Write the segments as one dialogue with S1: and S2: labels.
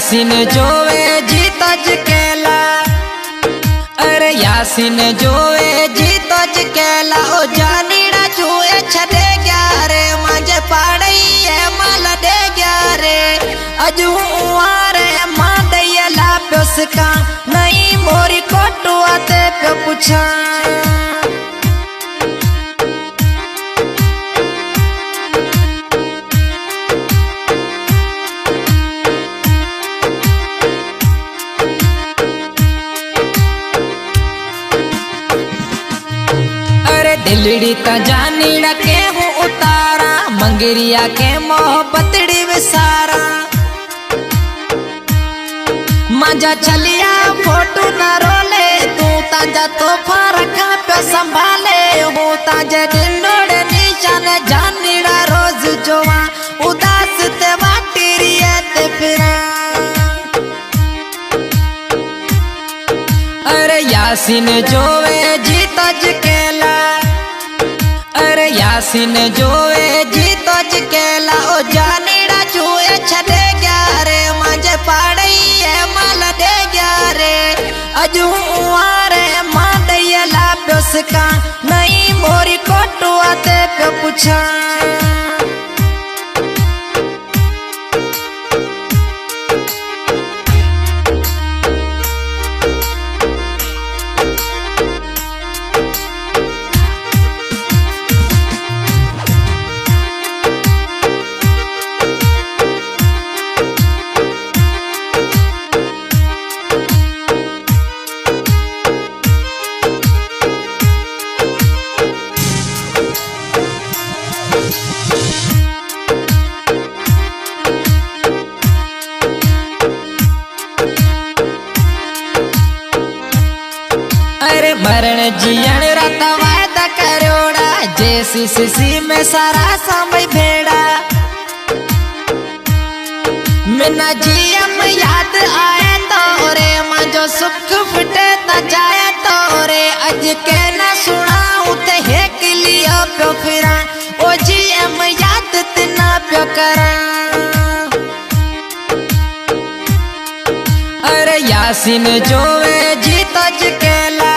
S1: यासीन जोवे जीतज केला, अरे यासीन जोवे जीतज केला। ओ जानीड़ा जुए छदे गया रे, मांजे पाड़ई है माल दे गया रे। अजू रे मां दैला प्योसका नहीं मोरी कोटुआ ते पे पूछा। दिलड़ी ता जानीड़ा के हूँ उतारा, मंगरिया के मोहब्बतड़ी विसारा। मांजा चलिया फोटो न रोले, तू ताजा तोहफा रखा पे संभाले। हूँ ताजे दिनोड़े निशान जानीड़ा रोज जोवा, उदास ते वाटीरिए ते फिरा। अरे यासीन जोवे जीतज केला, अरे यासीन जोवे जीतज केला। ओ जानीड़ा जुए छदे गया रे, मांजे पाड़ई है माल दे गया रे। अजू रे मां दैला प्योसका नहीं मोरी कोटुआ ते पे पूछा। अरे मरण जियण राता वायदा करोड़ा, जैसी सिसी में सारा समय भेड़ा। मिना जियम याद आए तो रे, मांजो सुख फटे न जाए तो रे। अज के न सुनाऊं ते हेक लियो प्यो फिरा, ओ जियम याद तना प्यो करा। अरे यासीन जोवे जीतज केला,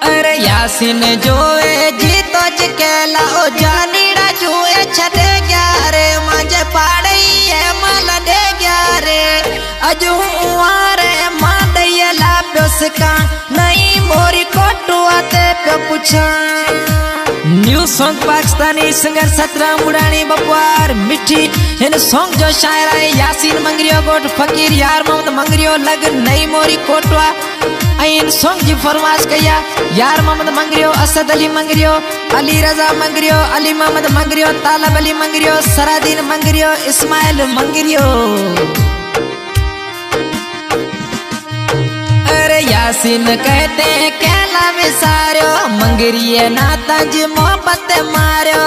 S1: अरे यासीन जोवे जीतज केला। ओ जानीड़ा जुए छदे गया रे, मांजे पाड़ई है माल दे गया रे। अजू रे मां दैला प्योसका नहीं मोरी कोटुआ ते पे पूछा। New song Pakistani singer Satram Udani बपवार मिठी। इन सॉन्ग जो शायर है यासीन मंगरियो गोट फकीर यार मोहम्मद मंगरियो लग नई मोरी कोटवा। इन सॉन्ग जी फरमाश कया यार मोहम्मद मंगरियो, असद अली मंगरियो, अली रजा मंगरियो, अली मोहम्मद मंगरियो, तालब अली मंगरियो, सरादीन मंगरियो, इस्माइल मंगरियो। अरे यासीन कहते केला विसारो, मंगरिए नाता जी मोहब्बत मारो।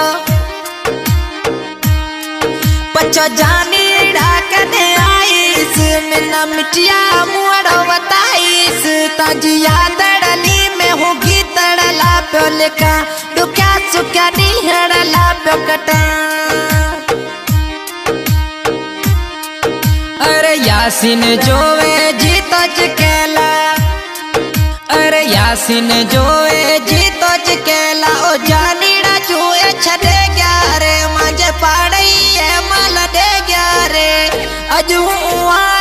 S1: पचो जानीड़ा कदे आईस, मिना मिटिया मुड़ो बताईस। ताजी यादड़ली में होगी तड़ला प्यो लिखा, दुख्या सुख्या निहड़ला प्यो कटा। अरे यासीन जोवे जीतज केला, अरे यासीन जोवे जीतज केला। ओ जानीड़ा जुए छदे गया रे, मांजे पाड़ई है माल दे गया रे। अजू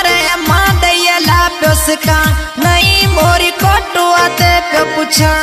S1: रे मां दैला प्योसका नहीं मोरी कोटुआ ते पे पूछा।